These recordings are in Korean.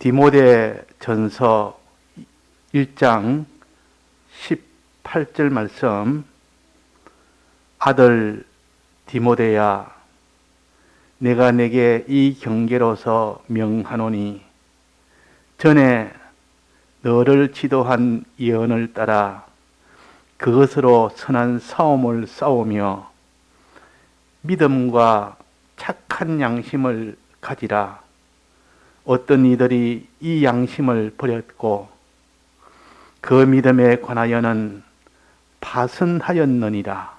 디모데 전서 1장 18절 말씀. 아들 디모데야, 내가 내게 이 경계로서 명하노니 전에 너를 지도한 예언을 따라 그것으로 선한 싸움을 싸우며 믿음과 착한 양심을 가지라. 어떤 이들이 이 양심을 버렸고 그 믿음에 관하여는 파선하였느니라.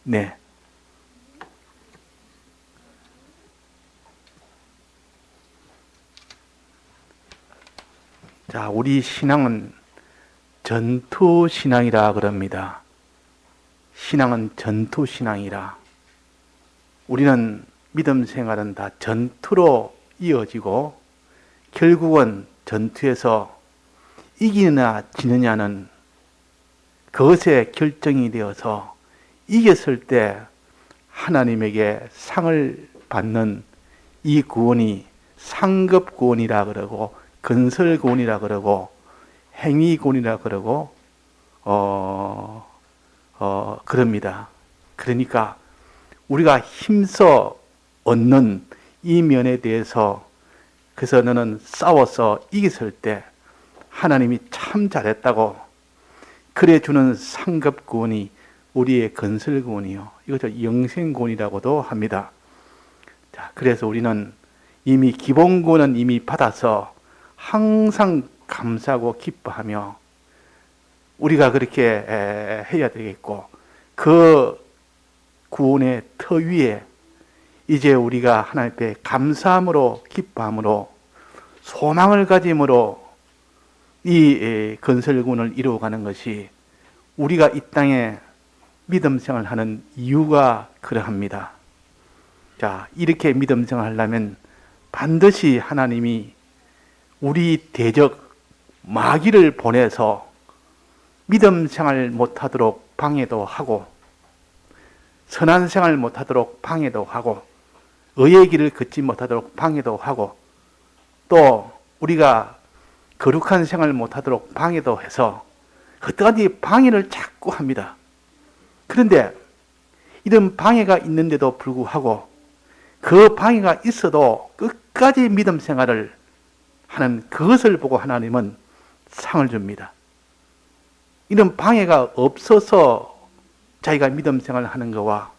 네. 자, 우리 신앙은 전투신앙이라 그럽니다. 신앙은 전투신앙이라. 우리는 믿음 생활은 다 전투로 이어지고 결국은 전투에서 이기느냐 지느냐는 그것에 결정이 되어서 이겼을 때 하나님에게 상을 받는 이 구원이 상급구원이라 그러고 건설구원이라 그러고 행위구원이라 그러고 그럽니다. 그러니까 우리가 힘써 얻는 이 면에 대해서 그래서 너는 싸워서 이겼을 때 하나님이 참 잘했다고 그래 주는 상급구원이 우리의 건설구원이요. 이것을 영생구원이라고도 합니다. 자, 그래서 우리는 이미 기본구원은 이미 받아서 항상 감사하고 기뻐하며 우리가 그렇게 해야 되겠고 그 구원의 터 위에 이제 우리가 하나님 앞에 감사함으로 기뻐함으로 소망을 가짐으로 이 건설구원을 이루어가는 것이 우리가 이 땅에 믿음 생활하는 이유가 그러합니다. 자, 이렇게 믿음 생활하려면 반드시 하나님이 우리 대적 마귀를 보내서 믿음 생활 못하도록 방해도 하고 선한 생활 못하도록 방해도 하고 의의 길을 걷지 못하도록 방해도 하고 또 우리가 거룩한 생활 못하도록 방해도 해서 어떠한지 방해를 자꾸 합니다. 그런데 이런 방해가 있는데도 불구하고 그 방해가 있어도 끝까지 믿음 생활을 하는 그것을 보고 하나님은 상을 줍니다. 이런 방해가 없어서 자기가 믿음 생활을 하는 것과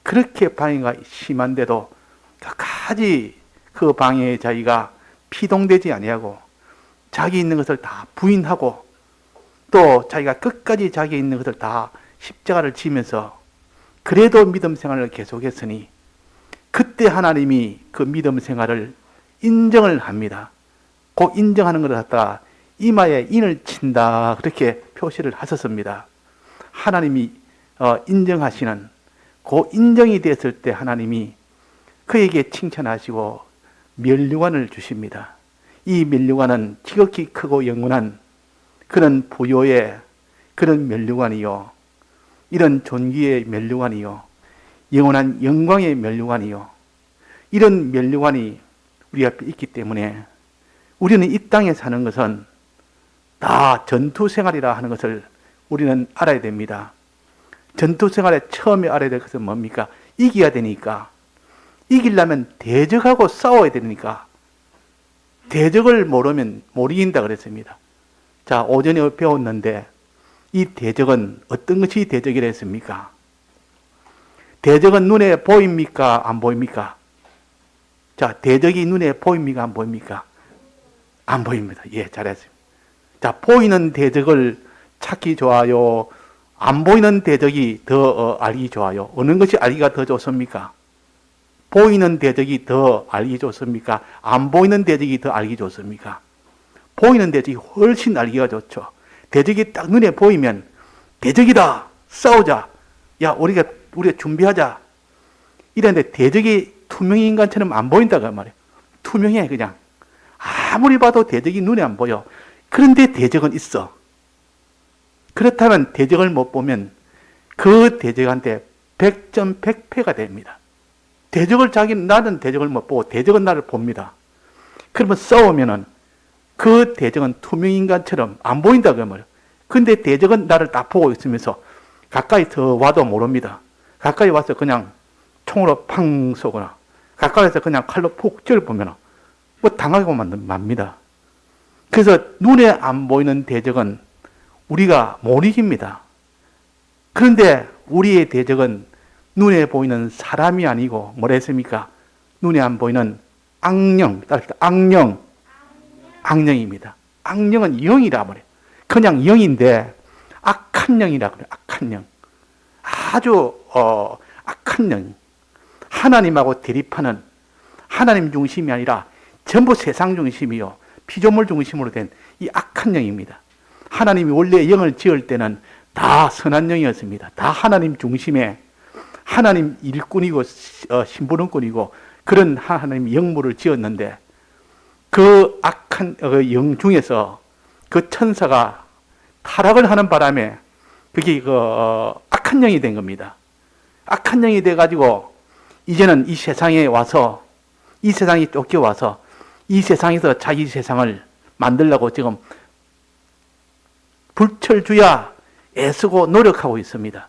그렇게 방해가 심한데도 끝까지 그 방해에 자기가 피동되지 아니하고 자기 있는 것을 다 부인하고 또 자기가 끝까지 자기 있는 것을 다 십자가를 지면서 그래도 믿음 생활을 계속했으니 그때 하나님이 그 믿음 생활을 인정을 합니다. 그 인정하는 것을 갖다가 이마에 인을 친다 그렇게 표시를 하셨습니다. 하나님이 인정하시는 그 인정이 됐을 때 하나님이 그에게 칭찬하시고 면류관을 주십니다. 이 면류관은 지극히 크고 영원한 그런 부요의 그런 면류관이요, 이런 존귀의 면류관이요, 영원한 영광의 면류관이요, 이런 면류관이 우리 앞에 있기 때문에 우리는 이 땅에 사는 것은 다 전투생활이라 하는 것을 우리는 알아야 됩니다. 전투생활에 처음에 알아야 될 것은 뭡니까? 이겨야 되니까. 이기려면 대적하고 싸워야 되니까. 대적을 모르면 못 이긴다 그랬습니다. 자, 오전에 배웠는데 이 대적은 어떤 것이 대적이라 했습니까? 대적은 눈에 보입니까? 안 보입니까? 자, 대적이 눈에 보입니까? 안 보입니까? 안 보입니다. 예, 잘했습니다. 자, 보이는 대적을 찾기 좋아요? 안 보이는 대적이 더 알기 좋아요? 어느 것이 알기가 더 좋습니까? 보이는 대적이 더 알기 좋습니까? 안 보이는 대적이 더 알기 좋습니까? 보이는 대적이 훨씬 알기가 좋죠. 대적이 딱 눈에 보이면 대적이다! 싸우자! 야, 우리가 준비하자! 이랬는데 대적이 투명인 인간처럼 안 보인다고 말이에요. 투명해, 그냥. 아무리 봐도 대적이 눈에 안 보여. 그런데 대적은 있어. 그렇다면 대적을 못 보면 그 대적한테 100점 100패가 됩니다. 나는 대적을 못 보고 대적은 나를 봅니다. 그러면 싸우면은 그 대적은 투명인간처럼 안 보인다 그 말이에요. 근데 대적은 나를 딱 보고 있으면서 가까이 더 와도 모릅니다. 가까이 와서 그냥 총으로 팡 쏘거나 가까이서 그냥 칼로 푹 찔러보면 뭐 당하고만 맙니다. 그래서 눈에 안 보이는 대적은 우리가 못 이깁니다. 그런데 우리의 대적은 눈에 보이는 사람이 아니고 뭐라 했습니까? 눈에 안 보이는 악령, 악령입니다. 악령은 영이라 말해요. 그냥 영인데 악한 영이라 그래요. 악한 영. 아주 악한 영. 하나님하고 대립하는 하나님 중심이 아니라 전부 세상 중심이요. 피조물 중심으로 된 이 악한 영입니다. 하나님이 원래 영을 지을 때는 다 선한 영이었습니다. 다 하나님 중심에 하나님 일꾼이고 신부름꾼이고 그런 하나님 영물을 지었는데 그 악한 영 중에서 그 천사가 타락을 하는 바람에 그게 악한 영이 된 겁니다. 악한 영이 돼가지고 이제는 이 세상에 와서 이 세상에 쫓겨와서 이 세상에서 자기 세상을 만들려고 지금 불철주야 애쓰고 노력하고 있습니다.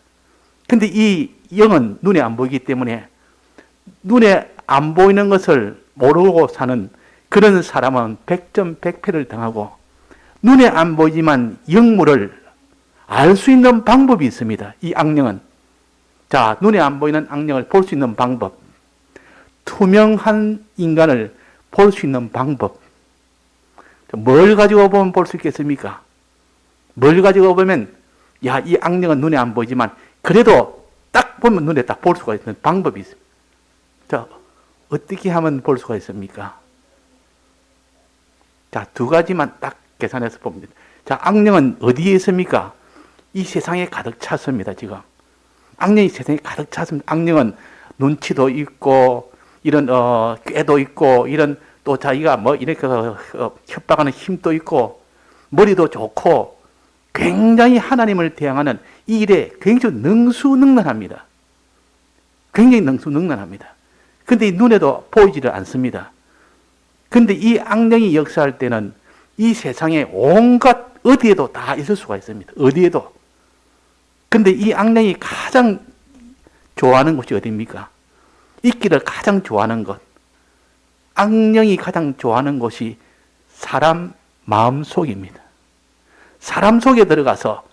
근데 이 영은 눈에 안 보이기 때문에 눈에 안 보이는 것을 모르고 사는 그런 사람은 백전백패를 당하고 눈에 안 보이지만 영물을 알 수 있는 방법이 있습니다. 이 악령은. 자, 눈에 안 보이는 악령을 볼 수 있는 방법. 투명한 인간을 볼 수 있는 방법. 뭘 가지고 보면 볼 수 있겠습니까? 뭘 가지고 보면 야, 이 악령은 눈에 안 보이지만 그래도 딱 보면 눈에 딱 볼 수가 있는 방법이 있습니다. 자, 어떻게 하면 볼 수가 있습니까? 자, 두 가지만 딱 계산해서 봅니다. 자, 악령은 어디에 있습니까? 이 세상에 가득 찼습니다, 지금. 악령이 세상에 가득 찼습니다. 악령은 눈치도 있고, 이런, 꾀도 있고, 이런, 또 자기가 뭐, 이렇게, 협박하는 힘도 있고, 머리도 좋고, 굉장히 하나님을 대항하는 이 일에 굉장히 능수능란합니다. 굉장히 능수능란합니다. 근데 이 눈에도 보이지를 않습니다. 근데 이 악령이 역사할 때는 이 세상에 온갖 어디에도 다 있을 수가 있습니다. 어디에도. 근데 이 악령이 가장 좋아하는 곳이 어디입니까? 있기를 가장 좋아하는 것. 악령이 가장 좋아하는 곳이 사람 마음속입니다. 사람 속에 들어가서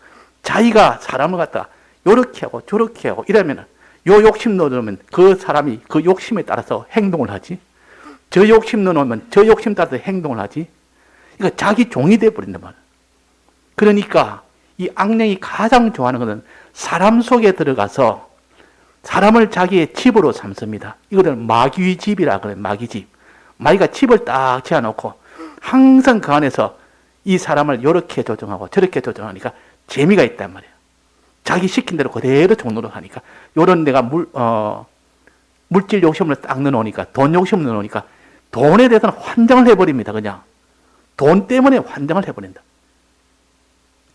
자기가 사람을 갖다 요렇게 하고 저렇게 하고 이러면 요 욕심 넣어놓으면 그 사람이 그 욕심에 따라서 행동을 하지. 저 욕심 넣어놓으면 저 욕심 따라서 행동을 하지. 이거 자기 종이 되어버린단 말이야. 그러니까 이 악령이 가장 좋아하는 것은 사람 속에 들어가서 사람을 자기의 집으로 삼습니다. 이거를 마귀 집이라 그래요. 마귀 집. 마귀가 집을 딱 지어놓고 항상 그 안에서 이 사람을 이렇게 조정하고 저렇게 조정하니까 재미가 있단 말이에요. 자기 시킨 대로 그대로 종로를 하니까 요런 내가 물질 욕심을 딱 넣어놓으니까 돈 욕심을 넣어놓으니까 돈에 대해서는 환장을 해버립니다. 그냥 돈 때문에 환장을 해버린다.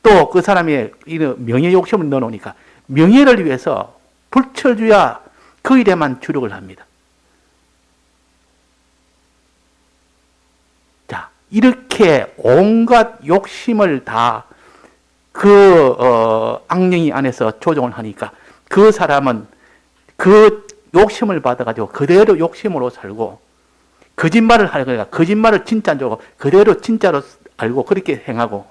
또 그 사람의 명예 욕심을 넣어놓으니까 명예를 위해서 불철주야 그 일에만 주력을 합니다. 자, 이렇게 온갖 욕심을 다 악령이 안에서 조종을 하니까 그 사람은 그 욕심을 받아가지고 그대로 욕심으로 살고 거짓말을 하니까 거짓말을 진짜인 줄 알고 그대로 진짜로 알고 그렇게 행하고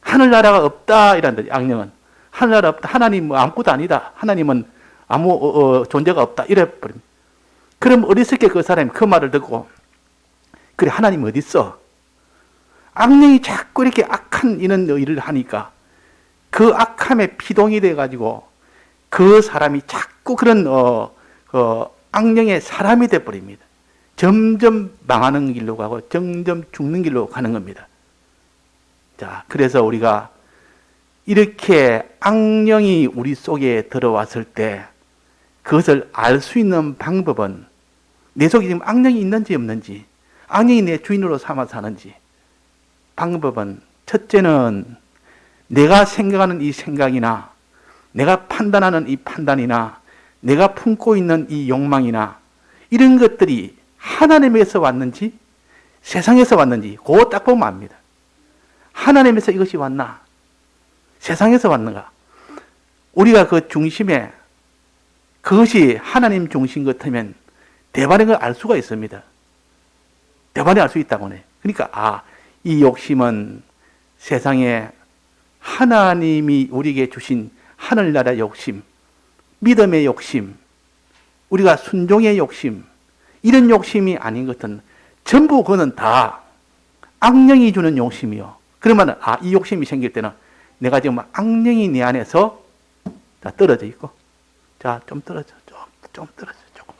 하늘나라가 없다 이란다. 악령은 하늘나라 없다. 하나님 뭐 아무것도 아니다. 하나님은 아무 존재가 없다. 이래버립니다. 그럼 어리석게 그 사람이 그 말을 듣고 그래 하나님 어디 있어? 악령이 자꾸 이렇게 악한 이런 일을 하니까 그 악함에 피동이 돼가지고 그 사람이 자꾸 그런 악령의 사람이 돼버립니다. 점점 망하는 길로 가고 점점 죽는 길로 가는 겁니다. 자, 그래서 우리가 이렇게 악령이 우리 속에 들어왔을 때 그것을 알 수 있는 방법은 내 속에 지금 악령이 있는지 없는지, 악령이 내 주인으로 삼아 사는지, 방법은 첫째는 내가 생각하는 이 생각이나 내가 판단하는 이 판단이나 내가 품고 있는 이 욕망이나 이런 것들이 하나님에서 왔는지 세상에서 왔는지 그거 딱 보면 압니다. 하나님에서 이것이 왔나? 세상에서 왔는가? 우리가 그 중심에 그것이 하나님 중심 같으면 대반인 걸 알 수가 있습니다. 대반에 알 수 있다고 해. 그러니까 이 욕심은 세상에 하나님이 우리에게 주신 하늘나라 욕심, 믿음의 욕심, 우리가 순종의 욕심, 이런 욕심이 아닌 것은 전부 그거는 다 악령이 주는 욕심이요. 그러면 이 욕심이 생길 때는 내가 지금 악령이 내 안에서 떨어져 있고, 자, 좀 떨어져, 좀 떨어져, 조금.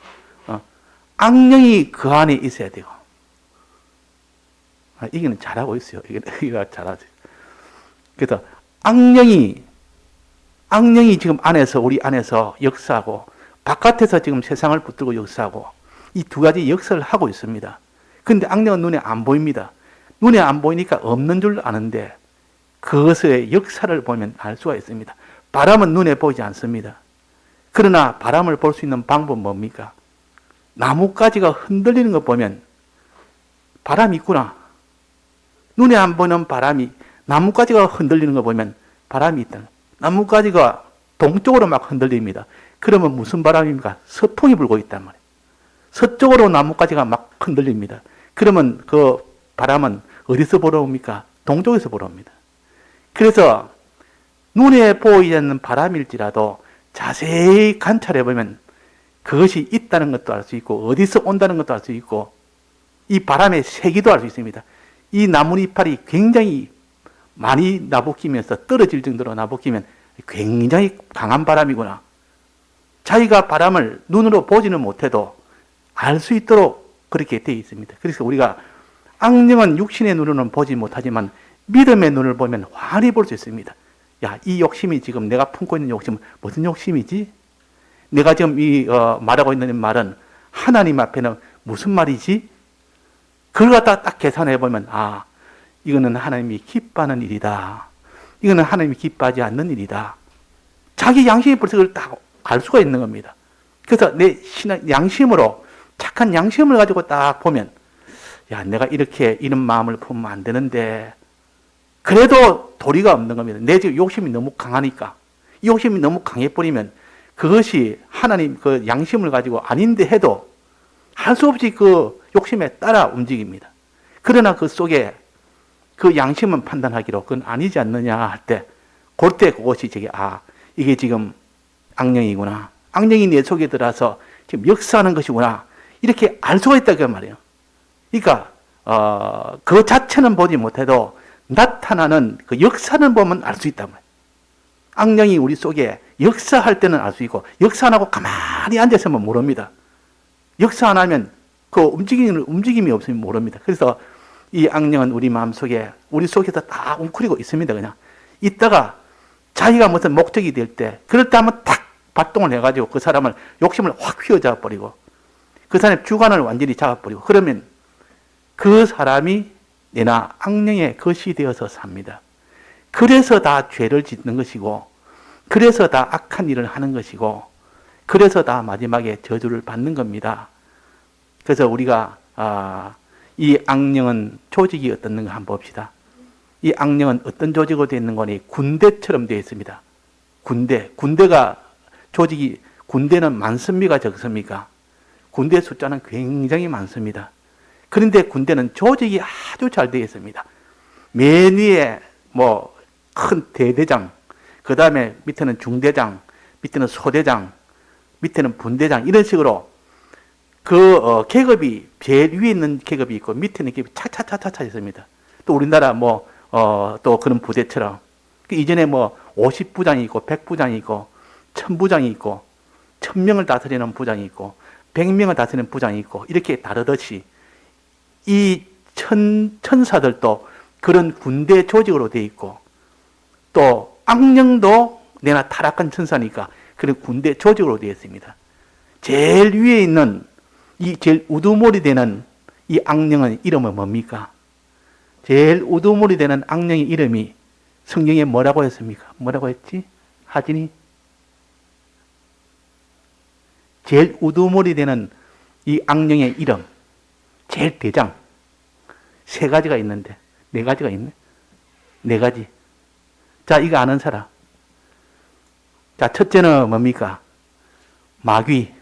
악령이 그 안에 있어야 돼요. 이게는 잘하고 있어요. 이게 잘하죠. 그래서 악령이 지금 안에서, 우리 안에서 역사하고, 바깥에서 지금 세상을 붙들고 역사하고, 이 두 가지 역사를 하고 있습니다. 근데 악령은 눈에 안 보입니다. 눈에 안 보이니까 없는 줄 아는데, 그것의 역사를 보면 알 수가 있습니다. 바람은 눈에 보이지 않습니다. 그러나 바람을 볼 수 있는 방법은 뭡니까? 나뭇가지가 흔들리는 거 보면 바람이 있구나. 눈에 안 보이는 바람이, 나뭇가지가 흔들리는 거 보면 바람이 있다. 나뭇가지가 동쪽으로 막 흔들립니다. 그러면 무슨 바람입니까? 서풍이 불고 있단 말이에요. 서쪽으로 나뭇가지가 막 흔들립니다. 그러면 그 바람은 어디서 불어옵니까? 동쪽에서 불어옵니다. 그래서 눈에 보이지 않는 바람일지라도 자세히 관찰해 보면 그것이 있다는 것도 알 수 있고, 어디서 온다는 것도 알 수 있고, 이 바람의 세기도 알 수 있습니다. 이 나뭇이파리 굉장히 많이 나부끼면서 떨어질 정도로 나부끼면 굉장히 강한 바람이구나. 자기가 바람을 눈으로 보지는 못해도 알 수 있도록 그렇게 되어 있습니다. 그래서 우리가 악령은 육신의 눈으로는 보지 못하지만 믿음의 눈을 보면 환히 볼 수 있습니다. 야, 이 욕심이 지금 내가 품고 있는 욕심은 무슨 욕심이지? 내가 지금 말하고 있는 말은 하나님 앞에는 무슨 말이지? 그걸 갖다 딱 계산해 보면 이거는 하나님이 기뻐하는 일이다. 이거는 하나님이 기뻐하지 않는 일이다. 자기 양심이 벌써 그걸 딱 알 수가 있는 겁니다. 그래서 내 양심으로, 착한 양심을 가지고 딱 보면, 야, 내가 이런 마음을 품으면 안 되는데, 그래도 도리가 없는 겁니다. 내 지금 욕심이 너무 강하니까. 이 욕심이 너무 강해버리면 그것이 하나님 그 양심을 가지고 아닌데 해도 할 수 없이 그 욕심에 따라 움직입니다. 그러나 그 속에 그 양심은 판단하기로 그건 아니지 않느냐 할 때, 그때 그것이 이게 지금 악령이구나. 악령이 내 속에 들어와서 지금 역사하는 것이구나. 이렇게 알 수가 있다고 말이에요. 그러니까 그 자체는 보지 못해도 나타나는 그 역사는 보면 알 수 있단 말이에요. 악령이 우리 속에 역사할 때는 알 수 있고, 역사 안 하고 가만히 앉아있으면 모릅니다. 역사 안 하면 그 움직임이 없으면 모릅니다. 그래서 이 악령은 우리 마음속에, 우리 속에서 다 웅크리고 있습니다. 그냥 있다가 자기가 무슨 목적이 될 때, 그럴 때 한번 탁 발동을 해가지고 그 사람을 욕심을 확 휘어잡아 버리고, 그 사람의 주관을 완전히 잡아버리고, 그러면 그 사람이 내나 악령의 것이 되어서 삽니다. 그래서 다 죄를 짓는 것이고, 그래서 다 악한 일을 하는 것이고, 그래서 다 마지막에 저주를 받는 겁니다. 그래서 우리가 이 악령은 조직이 어떻는가 한번 봅시다. 이 악령은 어떤 조직으로 되어 있는 거니? 군대처럼 되어 있습니다. 군대가 조직이, 군대는 많습니까 적습니까? 군대 숫자는 굉장히 많습니다. 그런데 군대는 조직이 아주 잘 되어 있습니다. 맨 위에 큰 대대장, 그 다음에 밑에는 중대장, 밑에는 소대장, 밑에는 분대장, 이런 식으로 계급이 제일 위에 있는 계급이 있고 밑에는 계급이 차차차차차 있습니다. 또 우리나라 또 그런 부대처럼 이전에 50부장이 있고 100부장이 있고 1000부장이 있고 1000명을 다스리는 부장이 있고 100명을 다스리는 부장이 있고 이렇게 다르듯이 이 천사들도 그런 군대 조직으로 되어 있고, 또 악령도 내나 타락한 천사니까 그런 군대 조직으로 되어 있습니다. 제일 위에 있는 이 제일 우두머리 되는 이 악령의 이름은 뭡니까? 제일 우두머리 되는 악령의 이름이 성경에 뭐라고 했습니까? 뭐라고 했지? 하진이? 제일 우두머리 되는 이 악령의 이름, 제일 대장, 세 가지가 있는데 네 가지가 있네. 네 가지. 자, 이거 아는 사람. 자, 첫째는 뭡니까? 마귀.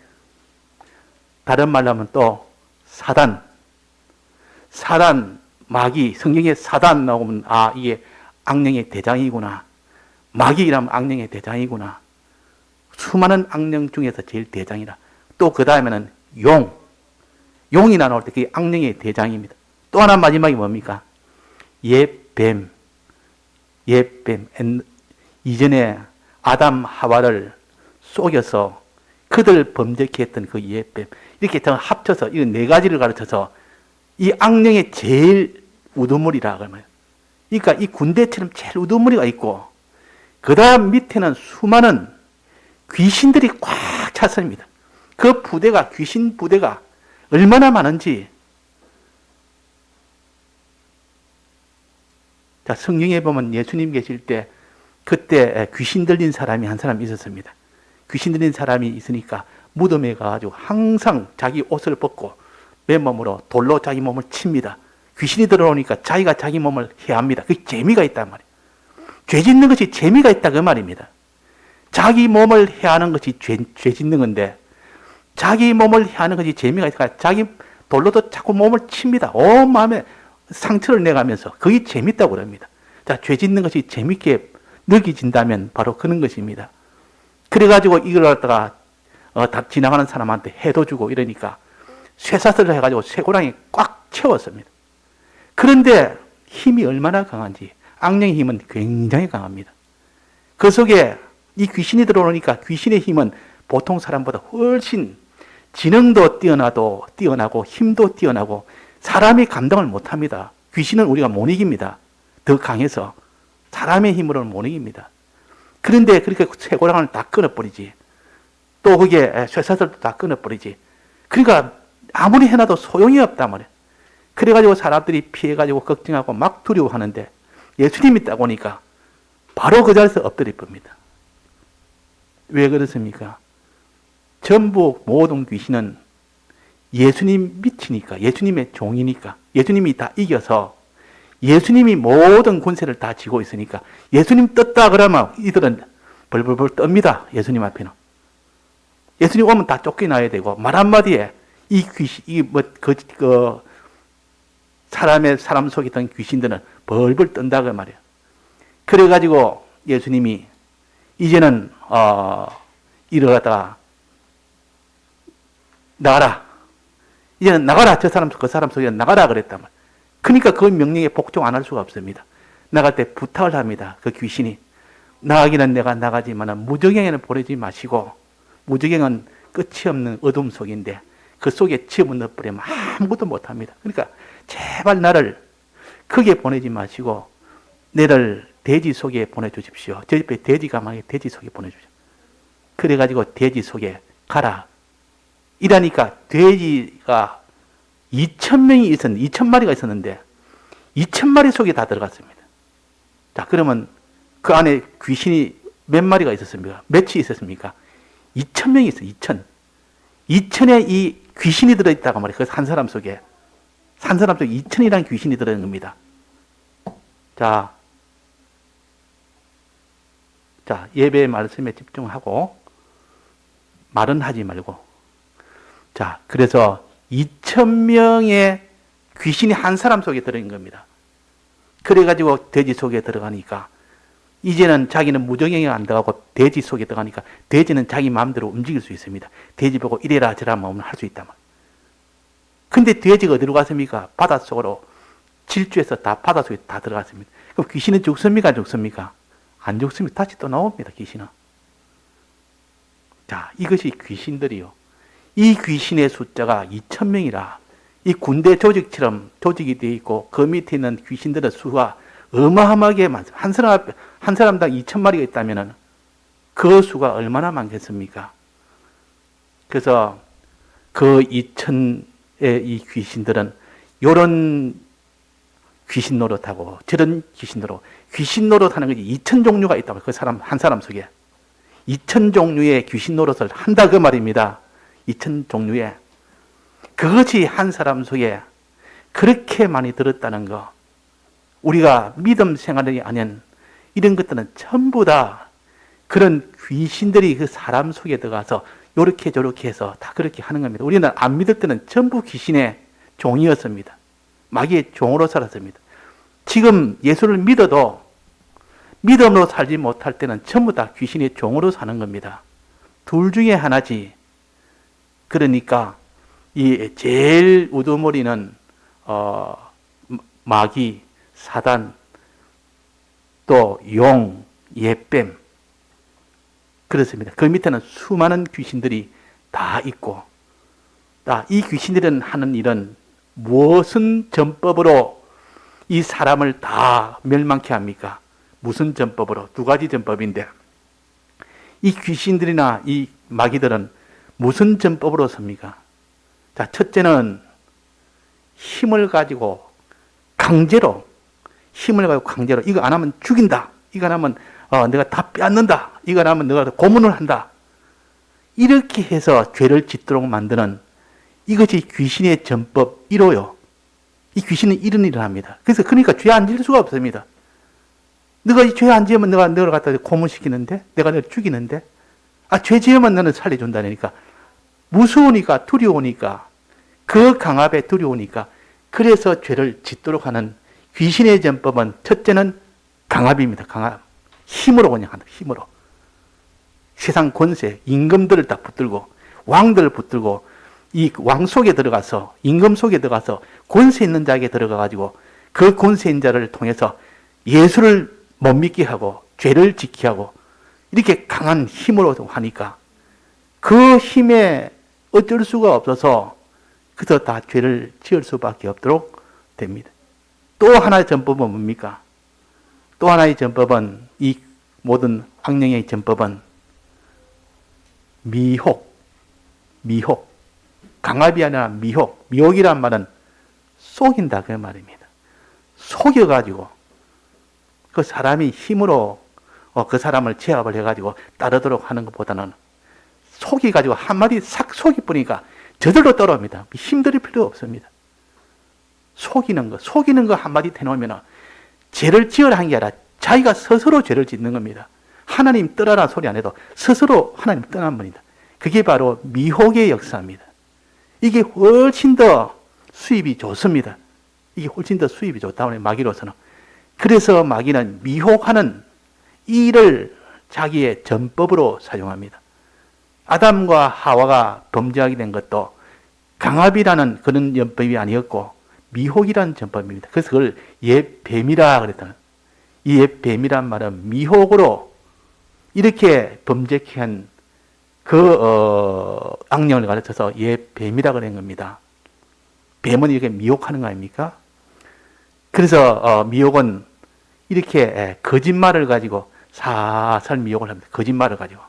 다른 말로 하면 또 사단. 사단, 마귀. 성경에 사단 나오면 아, 이게 악령의 대장이구나. 마귀라면 악령의 대장이구나. 수많은 악령 중에서 제일 대장이라. 또 그 다음에는 용. 용이 나올 때 그게 악령의 대장입니다. 또 하나 마지막이 뭡니까? 옛뱀. 옛뱀. 이전에 아담 하와를 속여서 그들 범죄케 했던 그 옛뱀. 이렇게 합쳐서 이 네 가지를 가르쳐서 이 악령의 제일 우두머리라 그러면. 그러니까 이 군대처럼 제일 우두머리가 있고 그 다음 밑에는 수많은 귀신들이 꽉 찼습니다. 그 부대가, 귀신 부대가 얼마나 많은지. 자, 성경에 보면 예수님 계실 때 그때 귀신 들린 사람이 한 사람 있었습니다. 귀신 들린 사람이 있으니까 무덤에 가가지고 항상 자기 옷을 벗고 맨몸으로 돌로 자기 몸을 칩니다. 귀신이 들어오니까 자기가 자기 몸을 해합니다. 그게 재미가 있단 말이에요. 죄 짓는 것이 재미가 있다 그 말입니다. 자기 몸을 해하는 것이 죄 짓는 건데 자기 몸을 해하는 것이 재미가 있으니까 자기 돌로도 자꾸 몸을 칩니다. 온 마음에 상처를 내가면서 그게 재밌다고 그럽니다. 자, 죄 짓는 것이 재밌게 느껴진다면 바로 그런 것입니다. 그래가지고 이걸 갖다가 다 지나가는 사람한테 해도 주고 이러니까 쇠사슬을 해가지고 쇠고랑이 꽉 채웠습니다. 그런데 힘이 얼마나 강한지 악령의 힘은 굉장히 강합니다. 그 속에 이 귀신이 들어오니까 귀신의 힘은 보통 사람보다 훨씬 지능도 뛰어나고 힘도 뛰어나고 사람이 감당을 못합니다. 귀신은 우리가 못 이깁니다. 더 강해서 사람의 힘으로는 못 이깁니다. 그런데 그렇게 쇠고랑을 다 끊어버리지. 또 그게 쇠사슬도 다 끊어버리지. 그러니까 아무리 해놔도 소용이 없단 말이에요. 그래가지고 사람들이 피해가지고 걱정하고 막 두려워하는데 예수님이 딱 오니까 바로 그 자리에서 엎드려 봅니다. 왜 그렇습니까? 전부 모든 귀신은 예수님 믿으니까, 예수님의 종이니까, 예수님이 다 이겨서 예수님이 모든 권세를 다 쥐고 있으니까 예수님 떴다 그러면 이들은 벌벌벌 떱니다. 예수님 앞에는. 예수님 오면 다 쫓겨나야 되고 말 한마디에 이 귀신, 사람 속에 있던 귀신들은 벌벌 떤다 그 말이에요. 그래가지고 예수님이 이제는 이를 갖다가 나가라. 이제는 나가라. 그 사람 속에 나가라 그랬단 말이에요. 그러니까 그 명령에 복종 안 할 수가 없습니다. 나갈 때 부탁을 합니다. 그 귀신이. 나가기는 내가 나가지만 무저갱에는 보내지 마시고, 무저갱은 끝이 없는 어둠 속인데 그 속에 집어넣어버리면 아무것도 못합니다. 그러니까 제발 나를 크게 보내지 마시고 내를 돼지 속에 보내주십시오. 저 옆에 돼지가 많이 돼지 속에 보내주십시오. 그래가지고 돼지 속에 가라. 이러니까 돼지가 2,000명이 있었는데, 2,000마리가 있었는데 2,000마리 속에 다 들어갔습니다. 자, 그러면 그 안에 귀신이 몇 마리가 있었습니까? 몇이 있었습니까? 2,000명이 있어요. 2,000. 2,000에 이 귀신이 들어있다고 말이에요. 그 한 사람 속에. 한 사람 속에 2,000이라는 귀신이 들어있는 겁니다. 자, 예배의 말씀에 집중하고 말은 하지 말고. 자, 그래서 2,000명의 귀신이 한 사람 속에 들어있는 겁니다. 그래가지고 돼지 속에 들어가니까 이제는 자기는 무정형에 안 들어가고 돼지 속에 들어가니까 돼지는 자기 마음대로 움직일 수 있습니다. 돼지 보고 이래라 저래라 하면 할 수 있단 말이에요. 근데 돼지가 어디로 갔습니까? 바닷속으로 질주해서 다 바닷속에 다 들어갔습니다. 그럼 귀신은 죽습니까? 안 죽습니까? 안 죽습니다. 다시 또 나옵니다. 귀신은. 자, 이것이 귀신들이요. 이 귀신의 숫자가 2,000명이라 이 군대 조직처럼 조직이 되어 있고 그 밑에 있는 귀신들의 수가 어마어마하게 많습니다. 한 사람당 2,000마리가 있다면 그 수가 얼마나 많겠습니까? 그래서 그 2,000의 이 귀신들은 이런 귀신 노릇하고 저런 귀신 노릇하는 것이 2,000종류가 있다고 그 사람 한 사람 속에 2,000종류의 귀신 노릇을 한다 그 말입니다. 2,000종류의 그것이 한 사람 속에 그렇게 많이 들었다는 거. 우리가 믿음 생활이 아닌 이런 것들은 전부 다 그런 귀신들이 그 사람 속에 들어가서 요렇게 저렇게 해서 다 그렇게 하는 겁니다. 우리는 안 믿을 때는 전부 귀신의 종이었습니다. 마귀의 종으로 살았습니다. 지금 예수를 믿어도 믿음으로 살지 못할 때는 전부 다 귀신의 종으로 사는 겁니다. 둘 중에 하나지. 그러니까 이 제일 우두머리는 마귀, 사단, 또 용, 예뱀 그렇습니다. 그 밑에는 수많은 귀신들이 다 있고, 이 귀신들은 하는 일은 무슨 전법으로 이 사람을 다 멸망케 합니까? 무슨 전법으로? 두 가지 전법인데, 이 귀신들이나 이 마귀들은 무슨 전법으로 섭니까? 자, 첫째는 힘을 가지고 강제로, 이거 안 하면 죽인다. 이거 안 하면 내가 다 빼앗는다. 이거 안 하면 내가 고문을 한다. 이렇게 해서 죄를 짓도록 만드는 이것이 귀신의 전법 1호요. 이 귀신은 이런 일을 합니다. 그러니까 죄 안 지을 수가 없습니다. 너가 이 죄 안 지으면 내가 너를 갖다 고문시키는데, 내가 너를 죽이는데, 죄 지으면 너는 살려준다니까. 무서우니까, 두려우니까, 그 강압에 두려우니까, 그래서 죄를 짓도록 하는 귀신의 전법은 첫째는 강압입니다. 강압. 힘으로 그냥 한다. 힘으로. 세상 권세, 임금들을 다 붙들고, 왕들을 붙들고, 이 왕 속에 들어가서, 임금 속에 들어가서 권세 있는 자에게 들어가가지고 그 권세 있는 자를 통해서 예수를 못 믿게 하고 죄를 지키게 하고 이렇게 강한 힘으로 하니까 그 힘에 어쩔 수가 없어서 그래서 다 죄를 지을 수밖에 없도록 됩니다. 또 하나의 전법은 뭡니까? 또 하나의 전법은 이 모든 악령의 전법은 미혹. 강압이 아니라 미혹. 미혹이란 말은 속인다 그 말입니다. 속여가지고 그 사람이 힘으로 그 사람을 제압을 해가지고 따르도록 하는 것보다는 속여가지고 한마디 싹 속여버리니까 저절로 따라옵니다. 힘들일 필요 없습니다. 속이는 거 한마디 대놓으면 죄를 지으라 한 게 아니라 자기가 스스로 죄를 짓는 겁니다. 하나님 떠나라 소리 안 해도 스스로 하나님 떠난 분이다. 그게 바로 미혹의 역사입니다. 이게 훨씬 더 수입이 좋습니다. 이게 훨씬 더 수입이 좋다. 마귀로서는. 그래서 마귀는 미혹하는 이 일을 자기의 전법으로 사용합니다. 아담과 하와가 범죄하게 된 것도 강압이라는 그런 전법이 아니었고 미혹이라는 전법입니다. 그래서 그걸 옛뱀이라 그랬다는. 이 옛뱀이란 말은 미혹으로 이렇게 범죄케 한 악령을 가르쳐서 옛뱀이라 그런 겁니다. 뱀은 이렇게 미혹하는 거 아닙니까? 그래서 미혹은 이렇게 거짓말을 가지고 살살 미혹을 합니다. 거짓말을 가지고.